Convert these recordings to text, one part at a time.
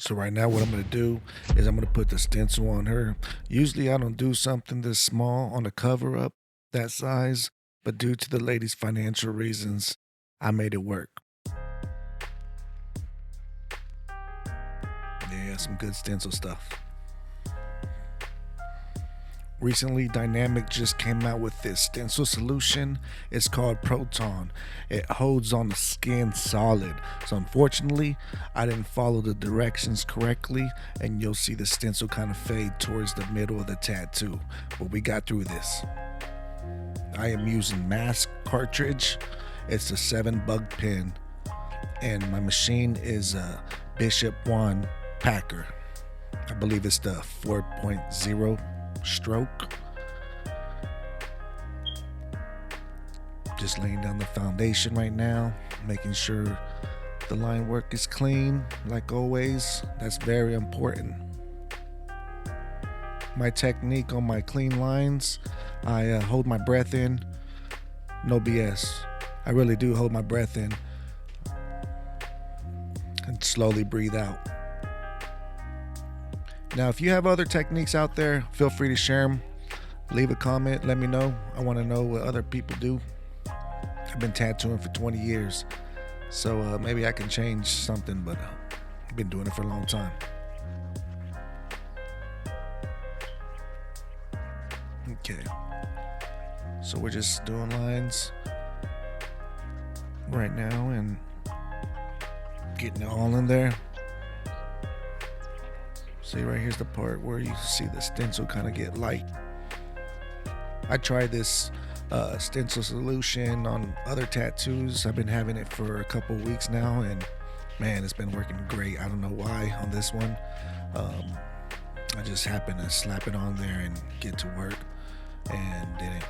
So right now what I'm going to do is I'm going to put the stencil on her. Usually I don't do something this small on a cover up that size, but due to the lady's financial reasons, I made it work. Yeah, some good stencil stuff. Recently, Dynamic just came out with this stencil solution. It's called Proton. It holds on the skin solid. So unfortunately, I didn't follow the directions correctly, and you'll see the stencil kind of fade towards the middle of the tattoo. But we got through this. I am using mask cartridge. It's a 7-bug pen, and my machine is a Bishop 1 Packer. I believe it's the 4.0 stroke. Just laying down the foundation right now, making sure the line work is clean, like always. That's very important. My technique on my clean lines, I hold my breath in. No BS. I really do hold my breath in and slowly breathe out. Now, if you have other techniques out there, feel free to share them. Leave a comment, let me know. I want to know what other people do. I've been tattooing for 20 years, so maybe I can change something, but I've been doing it for a long time. Okay, so we're just doing lines right now and getting it all in there. See, right here's the part where you see the stencil kind of get light. I tried this stencil solution on other tattoos. I've been having it for a couple weeks now, and man, it's been working great. I don't know why on this one. I just happened to slap it on there and get to work, and didn't,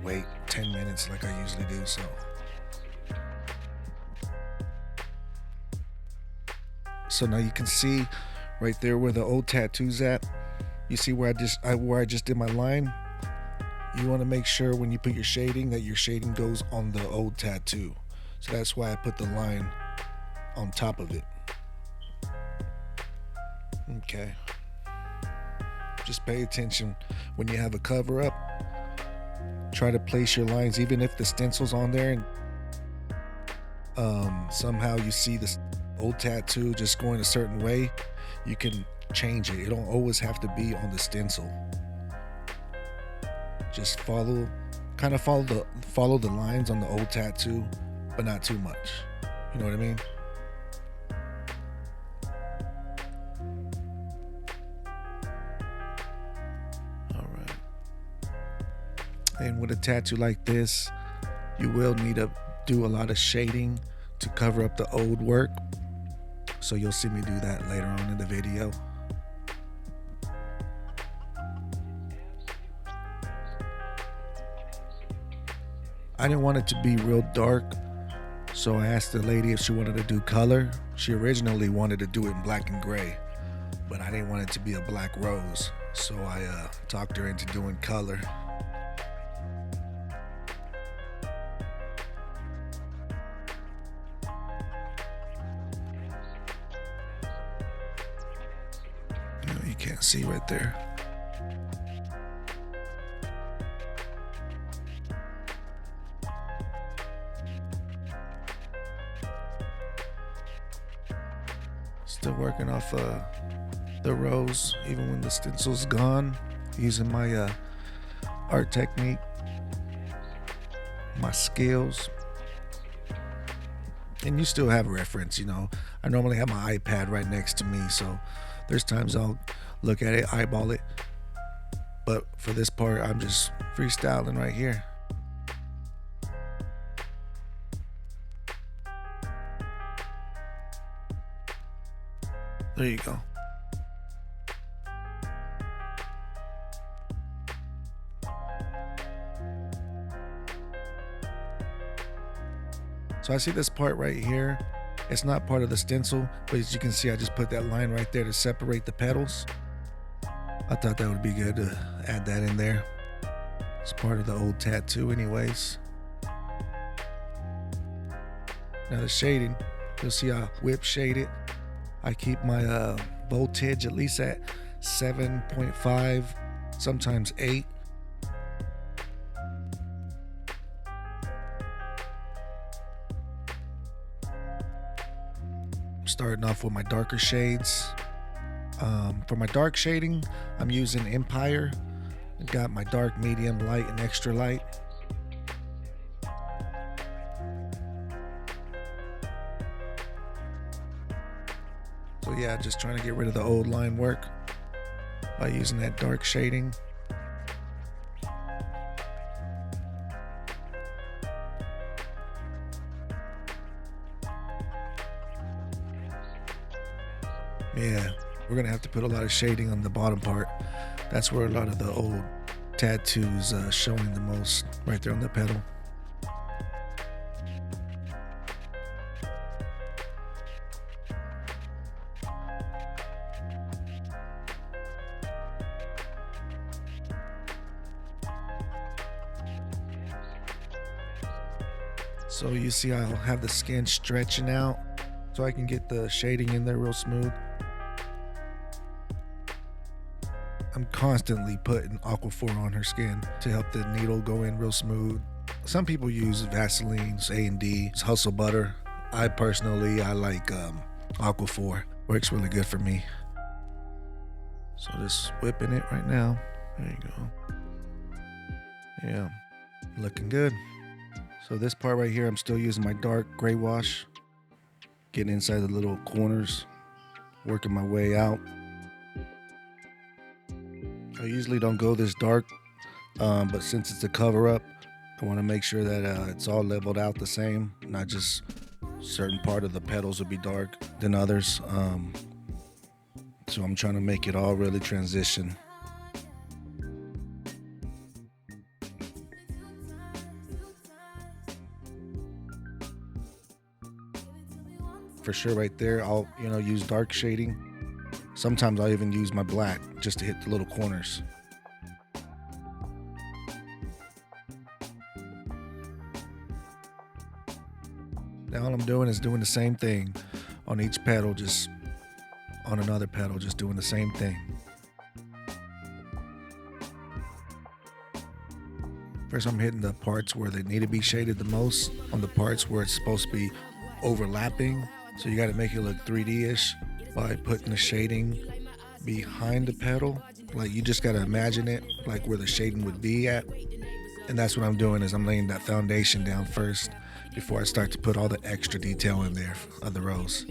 wait 10 minutes like I usually do. So now you can see right there where the old tattoo's at. You see where I just did my line. You want to make sure when you put your shading that your shading goes on the old tattoo. So that's why I put the line on top of it. Okay. Just pay attention when you have a cover up. Try to place your lines even if the stencil's on there and somehow you see this old tattoo just going a certain way. You can change it. It don't always have to be on the stencil. Just follow the lines on the old tattoo, but not too much. You know what I mean? All right. And with a tattoo like this, you will need to do a lot of shading to cover up the old work. So you'll see me do that later on in the video. I didn't want it to be real dark, so I asked the lady if she wanted to do color. She originally wanted to do it in black and gray, but I didn't want it to be a black rose, so I talked her into doing color. You can't see right there. Still working off the rose, even when the stencil's gone, using my art technique, my skills. And you still have a reference, I normally have my iPad right next to me, so there's times I'll look at it, eyeball it. But for this part, I'm just freestyling right here. There you go. So I see this part right here. It's not part of the stencil, but as you can see, I just put that line right there to separate the petals. I thought that would be good to add that in there. It's part of the old tattoo anyways. Now the shading, you'll see I whip shade it. I keep my voltage at least at 7.5, sometimes 8. I'm starting off with my darker shades. For my dark shading, I'm using Empire. I've got my dark, medium, light, and extra light. So yeah, just trying to get rid of the old line work by using that dark shading. Yeah, we're gonna have to put a lot of shading on the bottom part. That's where a lot of the old tattoos showing the most, right there on the pedal. So you see I'll have the skin stretching out so I can get the shading in there real smooth. I'm constantly putting Aquaphor on her skin to help the needle go in real smooth. Some people use Vaselines, A&D, Hustle Butter. I like Aquaphor. Works really good for me. So just whipping it right now. There you go. Yeah, looking good. So this part right here, I'm still using my dark gray wash, getting inside the little corners, working my way out. I usually don't go this dark, but since it's a cover up, I want to make sure that it's all leveled out the same, not just certain part of the pedals will be dark than others. So I'm trying to make it all really transition. For sure right there, I'll use dark shading. Sometimes I'll even use my black just to hit the little corners. Now all I'm doing is doing the same thing on each pedal, just on another pedal, just doing the same thing. First I'm hitting the parts where they need to be shaded the most, on the parts where it's supposed to be overlapping. So you got to make it look 3D-ish by putting the shading behind the pedal. Like you just got to imagine it like where the shading would be at. And that's what I'm doing, is I'm laying that foundation down first before I start to put all the extra detail in there of the rows.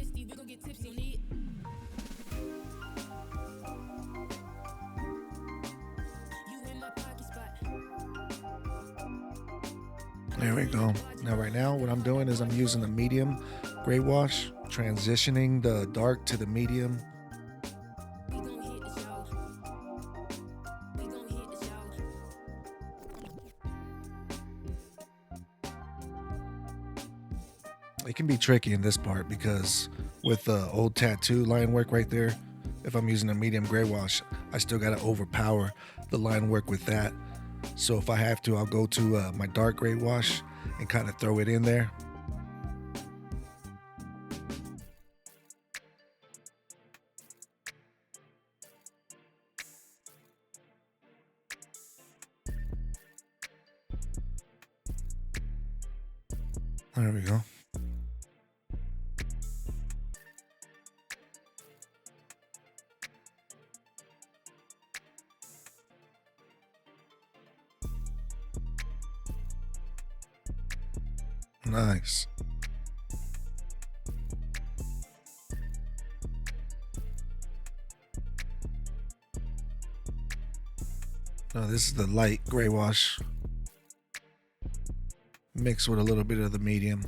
There we go. Now right now what I'm doing is I'm using the medium gray wash, transitioning the dark to the medium. It can be tricky in this part because with the old tattoo line work right there, if I'm using a medium gray wash, I still got to overpower the line work with that. So if I have to, I'll go to my dark gray wash and kind of throw it in there. There we go. Nice. Now this is the light gray wash mixed with a little bit of the medium.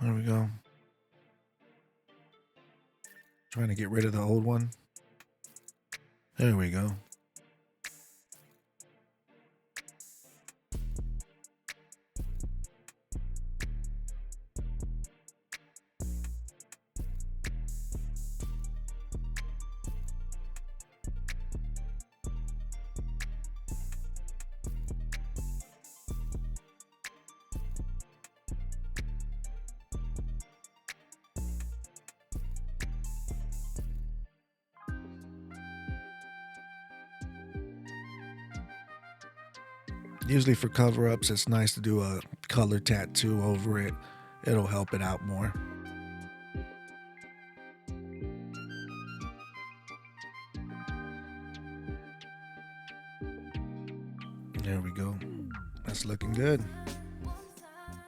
There we go. Trying to get rid of the old one. There we go. Usually for cover-ups, it's nice to do a color tattoo over it. It'll help it out more. There we go. That's looking good.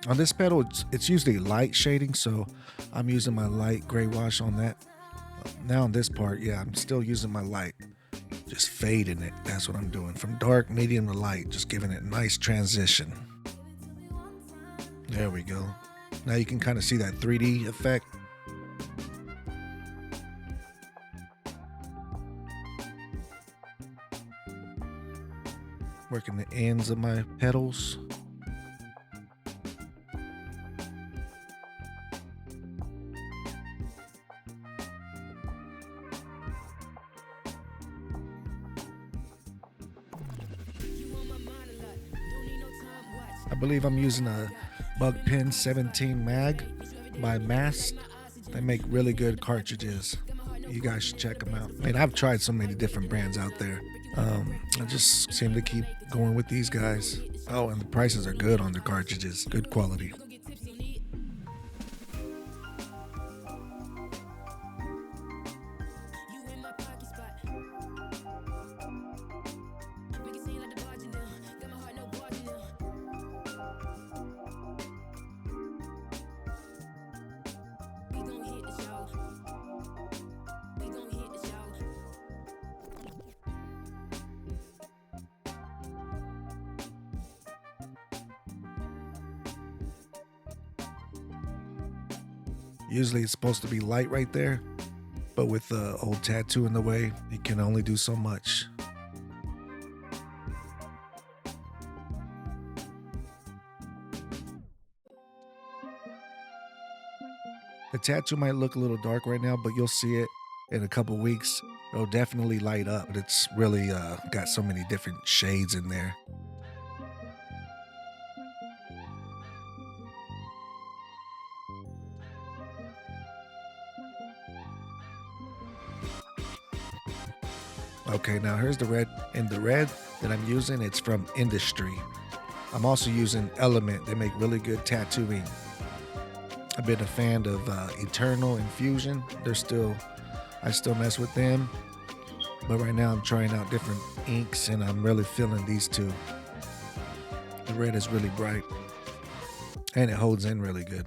On this pedal, it's usually light shading, so I'm using my light gray wash on that. Now on this part, yeah, I'm still using my light. Just fading it. That's what I'm doing. From dark, medium to light. Just giving it a nice transition. There we go. Now you can kind of see that 3D effect. Working the ends of my petals. I believe I'm using a Bug Pen 17 mag by Mast. They make really good cartridges. You guys should check them out. I mean, I've tried so many different brands out there. I just seem to keep going with these guys. Oh, and the prices are good on the cartridges. Good quality. Usually it's supposed to be light right there, but with the old tattoo in the way, you can only do so much. The tattoo might look a little dark right now, but you'll see it in a couple weeks. It'll definitely light up. It's really got so many different shades in there. Okay, now here's the red. And the red that I'm using, it's from Industry. I'm also using Element. They make really good tattooing. I've been a fan of Eternal Infusion. I still mess with them. But right now I'm trying out different inks and I'm really feeling these two. The red is really bright and it holds in really good.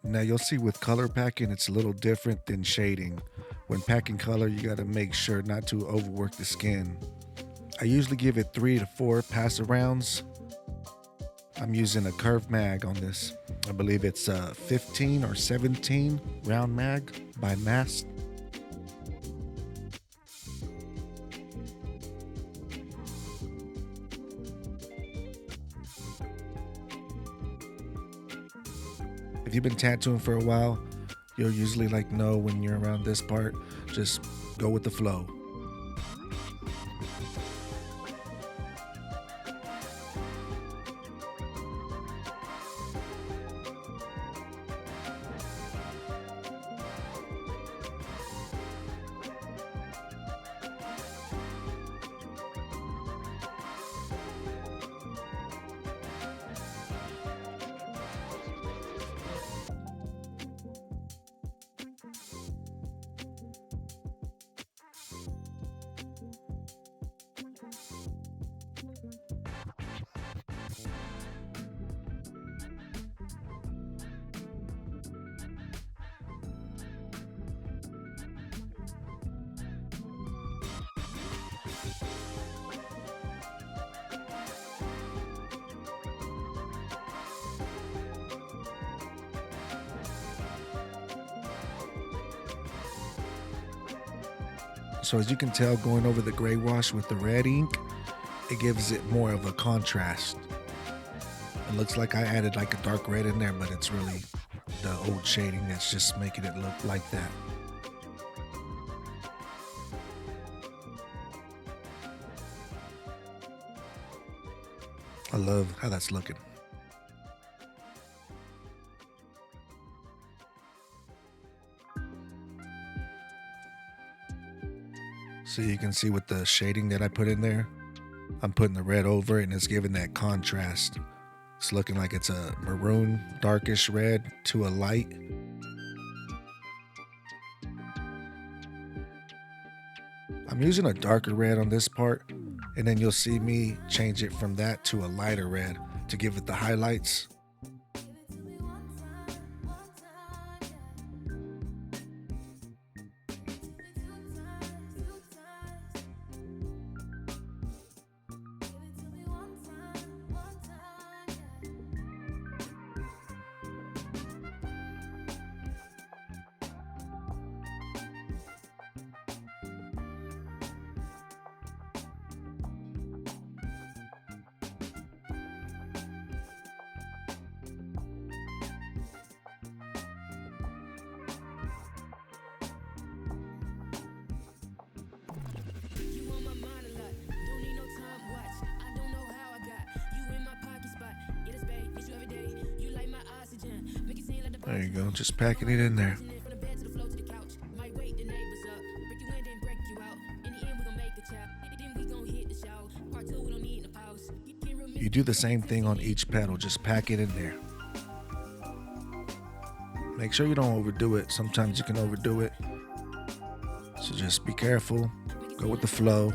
Now you'll see with color packing, it's a little different than shading. When packing color, you gotta make sure not to overwork the skin. I usually give it 3 to 4 pass arounds. I'm using a curved mag on this. I believe it's a 15 or 17 round mag by Mast. If you've been tattooing for a while, you'll usually know when you're around this part, just go with the flow. So as you can tell, going over the gray wash with the red ink, it gives it more of a contrast. It looks like I added a dark red in there, but it's really the old shading that's just making it look like that. I love how that's looking. So you can see with the shading that I put in there, I'm putting the red over it and it's giving that contrast. It's looking like it's a maroon, darkish red to a light. I'm using a darker red on this part, and then you'll see me change it from that to a lighter red to give it the highlights. There you go, just packing it in there. You do the same thing on each pedal, just pack it in there. Make sure you don't overdo it. Sometimes you can overdo it. So just be careful, go with the flow.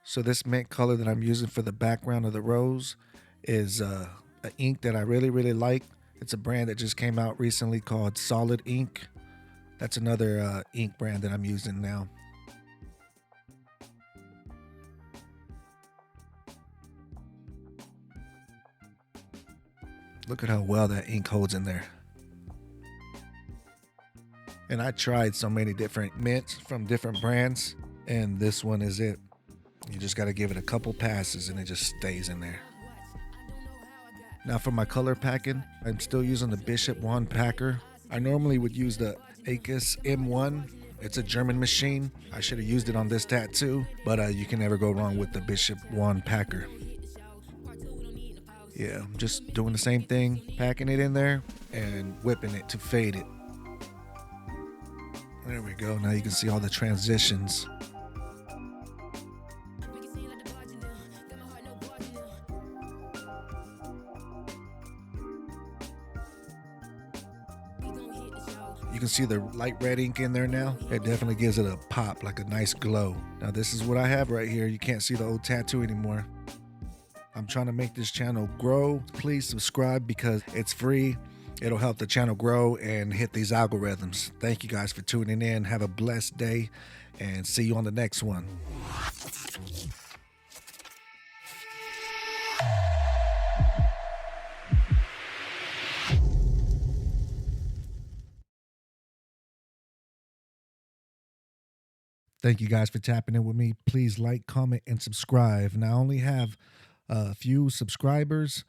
So this mint color that I'm using for the background of the rose is an ink that I really like. It's a brand that just came out recently called Solid Ink. That's another ink brand that I'm using now. Look at how well that ink holds in there. And I tried so many different mints from different brands, and this one is it. You just got to give it a couple passes and it just stays in there. Now for my color packing, I'm still using the Bishop wand packer. I normally would use the Akis M1. It's a German machine. I should have used it on this tattoo, but you can never go wrong with the Bishop wand packer. Yeah, I'm just doing the same thing, packing it in there and whipping it to fade it. There we go. Now you can see all the transitions. You can see the light red ink in there now. It definitely gives it a pop, like a nice glow. Now this is what I have right here. You can't see the old tattoo anymore. I'm trying to make this channel grow. Please subscribe because it's free. It'll help the channel grow and hit these algorithms. Thank you guys for tuning in. Have a blessed day and see you on the next one. Thank you guys for tapping in with me. Please like, comment, and subscribe. Now I only have a few subscribers,